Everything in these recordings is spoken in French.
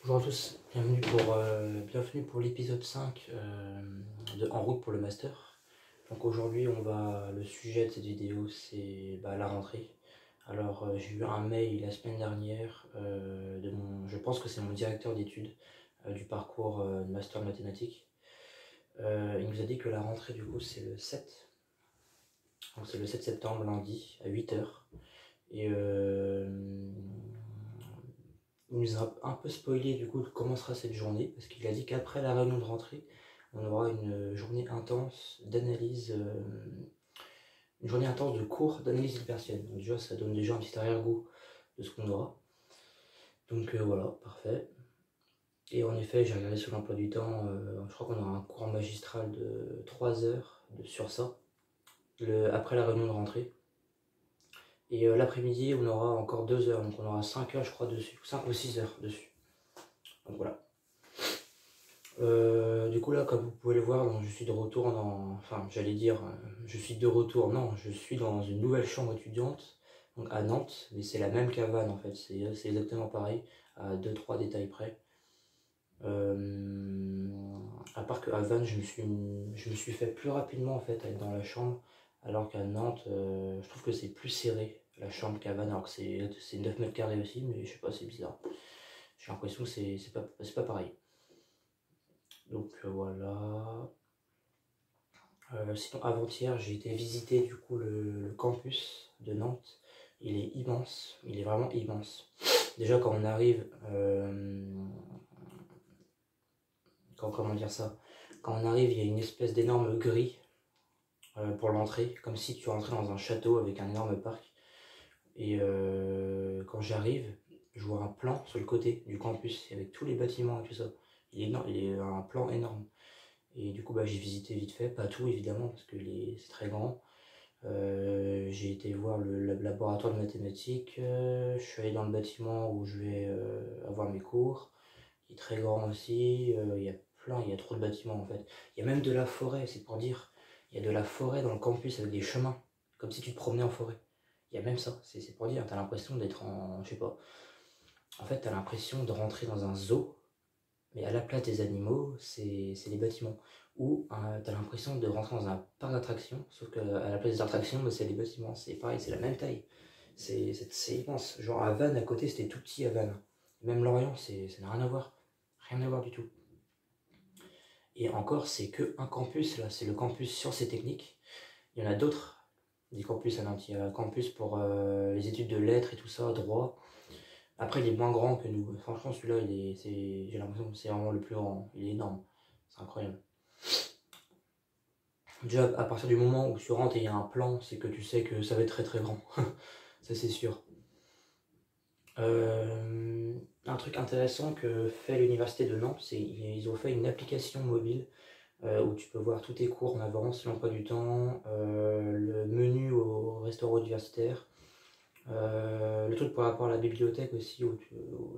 Bonjour à tous, bienvenue pour l'épisode 5 de En route pour le master. Donc aujourd'hui le sujet de cette vidéo c'est la rentrée. Alors j'ai eu un mail la semaine dernière je pense que c'est mon directeur d'études du parcours de master de mathématiques. Il nous a dit que la rentrée du coup c'est le 7. Donc c'est le 7 septembre, lundi, à 8h. Et il nous a un peu spoilé du coup comment sera cette journée, parce qu'il a dit qu'après la réunion de rentrée, on aura une journée intense d'analyse, une journée intense de cours d'analyse hypertienne. Donc déjà, ça donne déjà un petit arrière-goût de ce qu'on aura. Donc voilà, parfait. Et en effet, j'ai regardé sur l'emploi du temps, je crois qu'on aura un cours magistral de 3 heures sur ça, après la réunion de rentrée. Et l'après-midi, on aura encore 2 heures, donc on aura 5 heures je crois dessus, 5 ou 6 heures dessus. Donc voilà. Du coup là, comme vous pouvez le voir, donc, je suis de retour je suis de retour, non, je suis dans une nouvelle chambre étudiante, donc à Nantes, mais c'est la même qu'à Vannes en fait, c'est exactement pareil, à 2-3 détails près. À part qu'à Vannes, je me suis fait plus rapidement en fait à être dans la chambre, alors qu'à Nantes, je trouve que c'est plus serré la chambre qu'à Vannes, alors que c'est 9 mètres carrés aussi, mais je sais pas, c'est bizarre. J'ai l'impression que c'est pas pareil. Donc voilà. Sinon avant-hier j'ai été visiter du coup le campus de Nantes. Il est immense, il est vraiment immense. Déjà quand on arrive, comment dire ça, quand on arrive il y a une espèce d'énorme grille pour l'entrée, comme si tu rentrais dans un château avec un énorme parc. Et quand j'arrive, je vois un plan sur le côté du campus avec tous les bâtiments et tout ça. Il est énorme, il est un plan énorme. Et du coup j'ai visité vite fait, pas tout évidemment parce que c'est très grand. J'ai été voir le laboratoire de mathématiques, je suis allé dans le bâtiment où je vais avoir mes cours, qui est très grand aussi, il y a trop de bâtiments en fait. Il y a même de la forêt, c'est pour dire, il y a de la forêt dans le campus avec des chemins, comme si tu te promenais en forêt. Il y a même ça, c'est pour dire, t'as l'impression d'être je sais pas, en fait t'as l'impression de rentrer dans un zoo, mais à la place des animaux, c'est les bâtiments. Ou t'as l'impression de rentrer dans un parc d'attractions, sauf qu'à la place des attractions, c'est les bâtiments. C'est pareil, c'est la même taille. C'est immense. Genre à Vannes, à côté, c'était tout petit à Vannes. Même Lorient, ça n'a rien à voir. Rien à voir du tout. Et encore, c'est que un campus, là, c'est le campus sciences et techniques. Il y en a d'autres, des campus à Nantes. Il y a un campus pour les études de lettres et tout ça, droit. Après, il est moins grand que nous. Franchement, celui-là, j'ai l'impression que c'est vraiment le plus grand. Il est énorme. C'est incroyable. Déjà, à partir du moment où tu rentres et il y a un plan, c'est que tu sais que ça va être très très grand. Ça, c'est sûr. Un truc intéressant que fait l'université de Nantes, c'est qu'ils ont fait une application mobile où tu peux voir tous tes cours en avance, l'emploi du temps, le menu au restaurant universitaire, le truc par rapport à la bibliothèque aussi,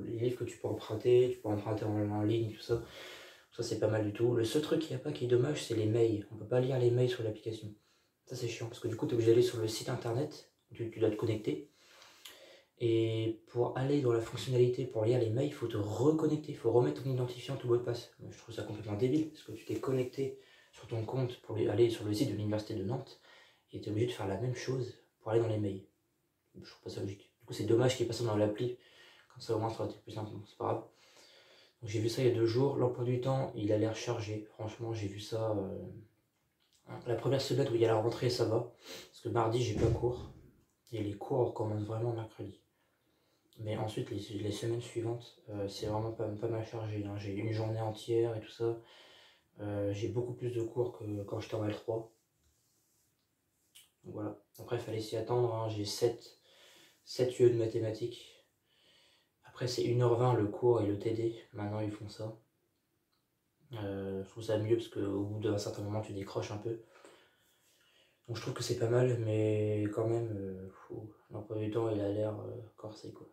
les livres que tu peux emprunter en ligne, tout ça. Ça c'est pas mal du tout. Le seul truc qu'il n'y a pas qui est dommage, c'est les mails. On peut pas lire les mails sur l'application. Ça c'est chiant parce que du coup tu es obligé d'aller sur le site internet, tu dois te connecter. Et pour aller dans la fonctionnalité, pour lire les mails, il faut te reconnecter, il faut remettre ton identifiant, ton mot de passe. Je trouve ça complètement débile parce que tu t'es connecté sur ton compte pour aller sur le site de l'université de Nantes et tu es obligé de faire la même chose pour aller dans les mails. Je trouve pas ça logique. Du coup c'est dommage qu'il y ait pas ça dans l'appli, comme ça au moins ça aurait été plus simple, c'est pas grave. Donc j'ai vu ça il y a 2 jours, l'emploi du temps il a l'air chargé, franchement j'ai vu ça. La première semaine où il y a la rentrée ça va, parce que mardi j'ai pas cours, et les cours recommencent vraiment mercredi. Mais ensuite les semaines suivantes c'est vraiment pas mal chargé, hein. J'ai une journée entière et tout ça, j'ai beaucoup plus de cours que quand j'étais en L3. Donc voilà, après il fallait s'y attendre, hein. J'ai 7 UE de mathématiques. Après c'est 1h20 le cours et le TD, maintenant ils font ça. Je trouve ça mieux parce qu'au bout d'un certain moment tu décroches un peu. Donc je trouve que c'est pas mal, mais quand même, l'emploi du temps il a l'air corsé quoi.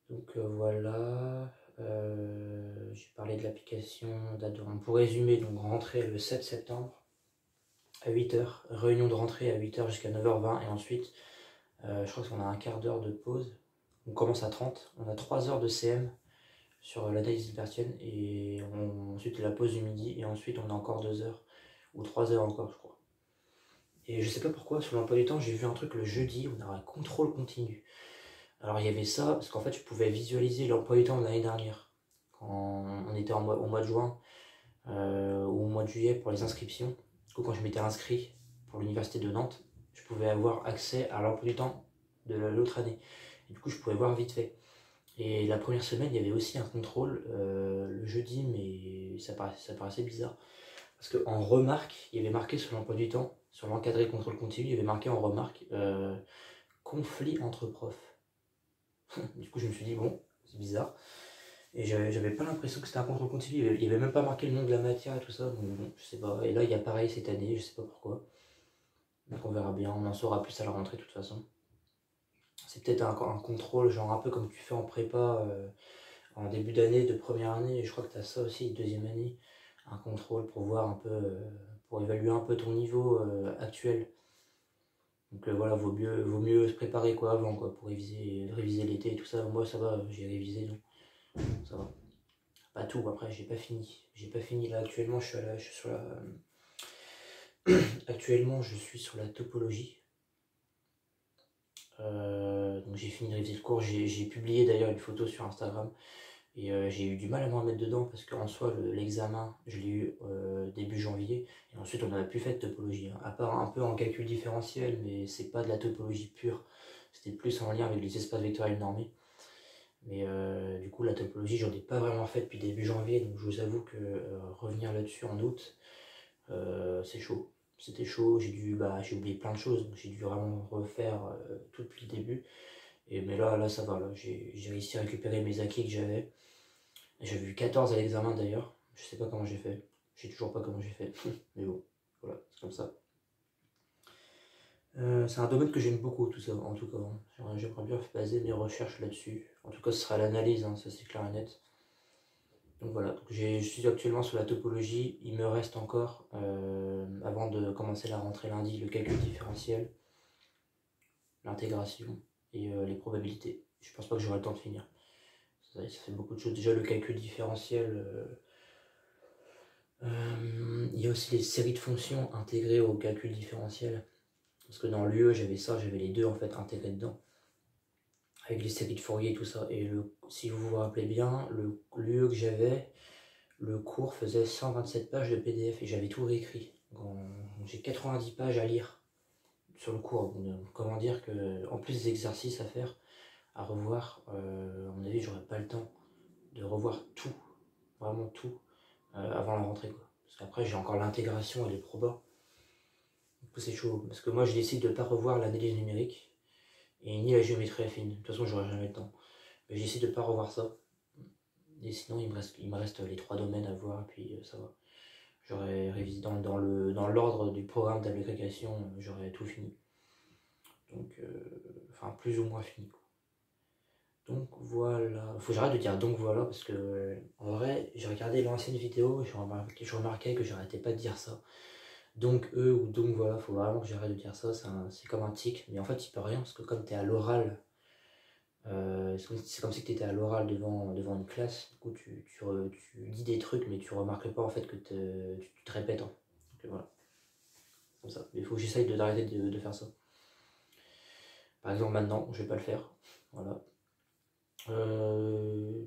Donc voilà, j'ai parlé de l'application, pour résumer, donc rentrée le 7 septembre à 8h, réunion de rentrée à 8h jusqu'à 9h20 et ensuite je crois qu'on a un quart d'heure de pause. On commence à 30, on a 3 heures de CM sur l'analyse hilbertienne, et ensuite la pause du midi, et ensuite on a encore 2 heures, ou 3 heures encore, je crois. Et je sais pas pourquoi, sur l'emploi du temps, j'ai vu un truc le jeudi, on a un contrôle continu. Alors il y avait ça, parce qu'en fait, je pouvais visualiser l'emploi du temps de l'année dernière, quand on était au mois de juin, ou au mois de juillet pour les inscriptions. Du coup, quand je m'étais inscrit pour l'université de Nantes, je pouvais avoir accès à l'emploi du temps de l'autre année. Et du coup, je pouvais voir vite fait. Et la première semaine, il y avait aussi un contrôle le jeudi, mais ça paraissait bizarre. Parce qu'en remarque, il y avait marqué sur l'emploi du temps, sur l'encadré contrôle continu, il y avait marqué en remarque conflit entre profs. Du coup, je me suis dit, bon, c'est bizarre. Et j'avais pas l'impression que c'était un contrôle continu. Il y avait même pas marqué le nom de la matière et tout ça. Donc bon, je sais pas. Et là, il y a pareil cette année, je sais pas pourquoi. Donc on verra bien, on en saura plus à la rentrée de toute façon. C'est peut-être un contrôle, genre un peu comme tu fais en prépa en début d'année, de première année. Et je crois que tu as ça aussi, deuxième année. Un contrôle pour voir un peu, pour évaluer un peu ton niveau actuel. Donc voilà, vaut mieux se préparer quoi avant quoi, pour réviser l'été et tout ça. Moi ça va, j'ai révisé donc ça va. Pas tout, après j'ai pas fini. J'ai pas fini là actuellement, je suis sur la. Actuellement je suis sur la topologie. Donc j'ai fini de réviser le cours, j'ai publié d'ailleurs une photo sur Instagram. Et j'ai eu du mal à me remettre dedans parce qu'en soi, l'examen, je l'ai eu début janvier. Et ensuite, on n'a plus fait de topologie, hein. À part un peu en calcul différentiel, mais c'est pas de la topologie pure. C'était plus en lien avec les espaces vectoriels normés. Mais du coup, la topologie, j'en ai pas vraiment fait depuis début janvier. Donc je vous avoue que revenir là-dessus en août, c'est chaud. C'était chaud, j'ai oublié plein de choses. Donc j'ai dû vraiment refaire tout depuis le début. Mais là ça va. Là, j'ai réussi à récupérer mes acquis que j'avais. J'avais eu 14 à l'examen d'ailleurs, je sais pas comment j'ai fait, je sais toujours pas comment j'ai fait, mais bon, voilà, c'est comme ça. C'est un domaine que j'aime beaucoup, tout ça, en tout cas, hein. J'aimerais bien baser mes recherches là-dessus. En tout cas, ce sera l'analyse, hein, ça c'est clair et net. Donc voilà, donc je suis actuellement sur la topologie. Il me reste encore, avant de commencer la rentrée lundi, le calcul différentiel, l'intégration et les probabilités. Je pense pas que j'aurai le temps de finir. Ça fait beaucoup de choses. Déjà, le calcul différentiel. Il y a aussi les séries de fonctions intégrées au calcul différentiel. Parce que dans l'UE, j'avais ça, j'avais les deux en fait intégrés dedans. Avec les séries de Fourier et tout ça. Et si vous vous rappelez bien, l'UE que j'avais, le cours faisait 127 pages de PDF et j'avais tout réécrit. J'ai 90 pages à lire sur le cours. Donc, comment dire que, en plus des exercices à faire, à revoir, à mon avis, j'aurais pas le temps de revoir tout, vraiment tout, avant la rentrée quoi. Parce qu'après, j'ai encore l'intégration et les probas. Du coup, c'est chaud. Parce que moi, je décide de ne pas revoir l'analyse numérique et ni la géométrie affine. De toute façon, j'aurai jamais le temps. Mais j'essaie de ne pas revoir ça. Et sinon, il me reste les 3 domaines à voir, et puis ça va. J'aurais révisé dans l'ordre du programme d'agrégation, j'aurais tout fini. Donc, enfin, plus ou moins fini. Quoi. Donc voilà. Faut que j'arrête de dire donc voilà, parce que en vrai, j'ai regardé l'ancienne vidéo et je remarquais que j'arrêtais pas de dire ça. Donc eux ou donc voilà, faut vraiment que j'arrête de dire ça, c'est comme un tic, mais en fait il peut rien parce que comme tu es à l'oral, c'est comme si tu étais à l'oral devant une classe, du coup tu dis des trucs mais tu remarques pas en fait que tu te répètes. Hein. Donc voilà, comme ça. Mais il faut que j'essaye d'arrêter de faire ça. Par exemple maintenant, je vais pas le faire. Voilà. Euh,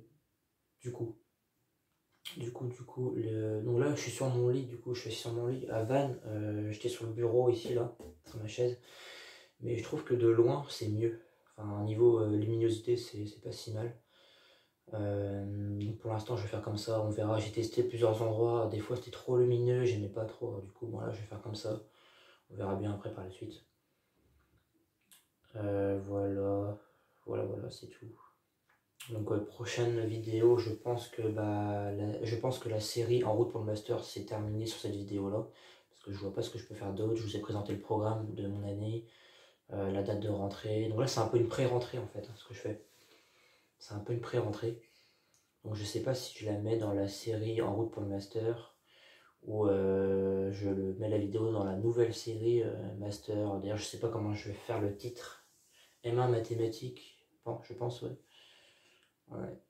du coup. Donc là je suis sur mon lit, du coup je suis sur mon lit à Vannes, j'étais sur le bureau ici là, sur ma chaise. Mais je trouve que de loin, c'est mieux. Enfin, niveau luminosité, c'est pas si mal. Pour l'instant, je vais faire comme ça, on verra. J'ai testé plusieurs endroits. Des fois, c'était trop lumineux, j'aimais pas trop. Alors, du coup, voilà, je vais faire comme ça. On verra bien après par la suite. Voilà. Voilà, c'est tout. Donc, prochaine vidéo, je pense que la série En route pour le master s'est terminée sur cette vidéo-là. Parce que je vois pas ce que je peux faire d'autre. Je vous ai présenté le programme de mon année. La date de rentrée. Donc là, c'est un peu une pré-rentrée en fait, hein, ce que je fais. C'est un peu une pré-rentrée. Donc je sais pas si je la mets dans la série En route pour le master ou je mets la vidéo dans la nouvelle série master. D'ailleurs, je sais pas comment je vais faire le titre. M1 mathématiques. Bon, je pense, ouais. Ouais.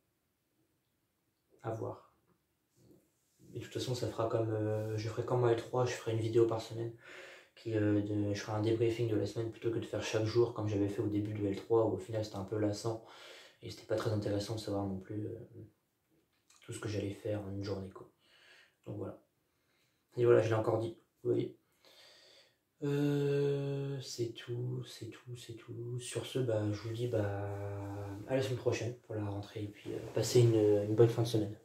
à voir. Et de toute façon, ça fera comme je ferai comme L3, je ferai une vidéo par semaine. Je ferai un débriefing de la semaine plutôt que de faire chaque jour comme j'avais fait au début de L3 où au final c'était un peu lassant et c'était pas très intéressant de savoir non plus tout ce que j'allais faire en une journée quoi. Donc voilà. Et voilà, je l'ai encore dit. Vous voyez. C'est tout. Sur ce, je vous dis à la semaine prochaine pour la rentrée et puis passez une bonne fin de semaine.